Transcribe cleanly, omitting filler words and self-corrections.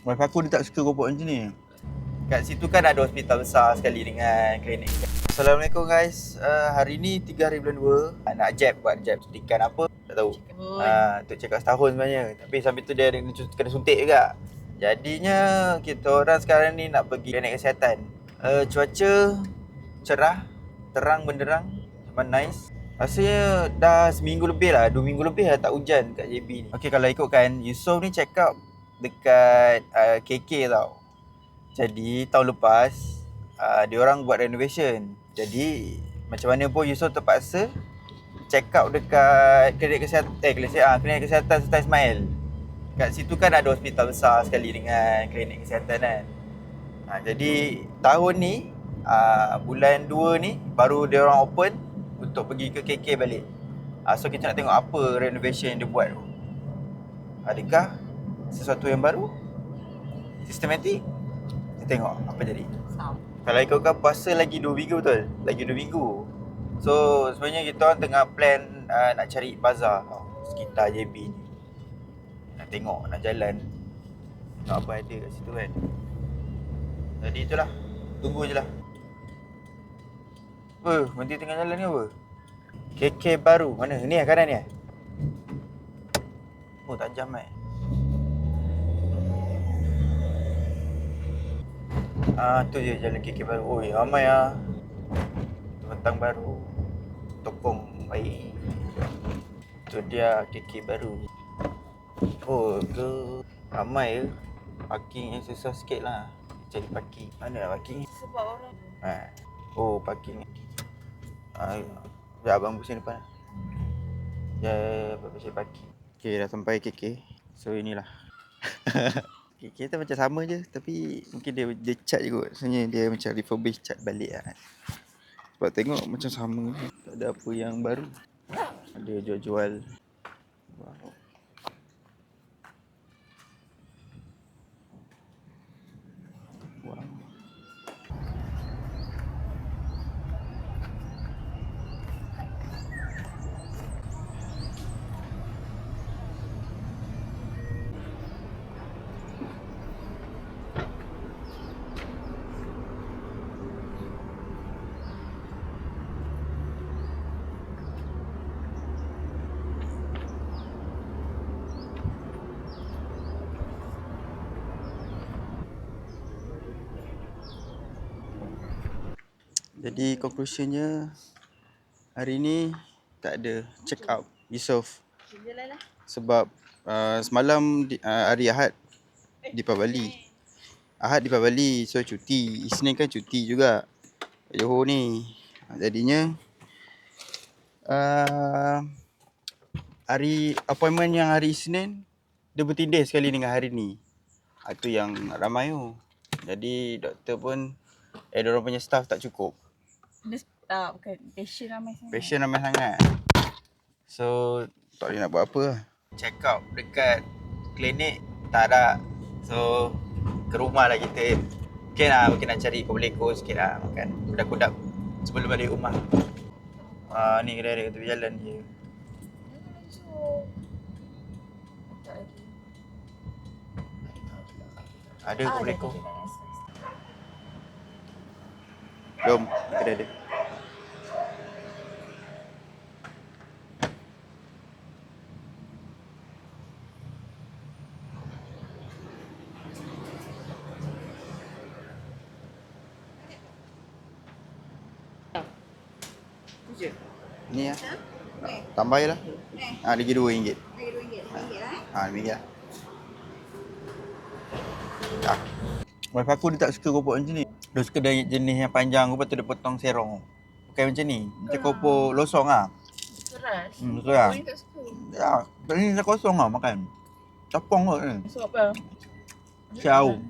Wife aku dia tak suka robot macam ni. Kat situ kan ada hospital besar sekali dengan klinik. Assalamualaikum guys. Hari ni 3 hari bulan 2. Nak jab, buat jab suntikan apa tak tahu. Untuk check up setahun sebenarnya. Tapi sambil tu dia kena suntik juga. Jadinya kita orang sekarang ni nak pergi klinik kesihatan. Cuaca cerah, terang benderang, memang nice. Rasanya dah seminggu lebih lah, 2 minggu lebih lah tak hujan kat JB ni. Okay, kalau ikutkan Yusof ni check up dekat KK tau. Jadi tahun lepas dia orang buat renovation. Jadi macam mana pun Yusof terpaksa check up dekat klinik kesihatan Sultan Ismail. Kat situ kan ada hospital besar sekali dengan klinik kesihatan kan. Jadi tahun ni bulan 2 ni baru dia orang open untuk pergi ke KK balik. So kita nak tengok apa renovation yang dia buat tu. Adakah sesuatu yang baru? Sistematik? Kita tengok apa jadi. Kalau ikutkan puasa lagi 2 minggu betul? Lagi 2 minggu. So sebenarnya kita orang tengah plan nak cari bazar sekitar JB ni. Nak tengok, nak jalan, tengok apa ada kat situ kan. Jadi itulah, tunggu je lah. Berhenti tengah jalan ke apa? KK baru, mana? Ni lah kanan ni lah. Oh tajam tu je jalan KK baru. Oh ramai lah. Bentang baru, tokong baik. Tu dia KK baru. Oh tu ramai ke? Parking yang susah sikit lah. Cari parking. Mana lah parking? Sebab orang Oh parking. Sekejap abang pusing depan. Abang cari parking. Okay, dah sampai KK. So inilah. KK tu macam sama je, tapi mungkin dia cat je kot. Sebenarnya dia macam refurbish, cat balik lah. Sebab tengok macam sama. Tak ada apa yang baru. Ada jual-jual. Wow. Jadi conclusionnya hari ni tak ada check up Yusof. Sebab semalam hari Ahad Deepavali. Ahad Deepavali, so cuti. Isnin kan cuti juga Johor ni. Jadinya hari appointment yang hari Isnin dia bertindih sekali dengan hari ni. Itu yang ramai tu. Jadi doktor pun diorang punya staff tak cukup. bukan patient ramai sangat. So tak boleh nak buat apa lah. Check up dekat klinik tak ada. So ke rumah lah kita. Mungkin nak cari koleko sikit lah makan kudap-kudap sebelum balik rumah. Ni kedai dia tepi jalan je. Ada koleko. Jom kedai dia. Ni lah. Tambah je lah. Lagi RM2. Lagi RM2 lah. RM2 lah. Wife aku dia tak suka robot macam ni. Dia suka jenis yang panjang, lepas tu dia potong serong. Bukan macam ni. Macam kopor losong lah. Keras. Betul lah. Orang tak suka. Ya, ni dah kosong lah makan. Capong kot ni. So apa? Siau.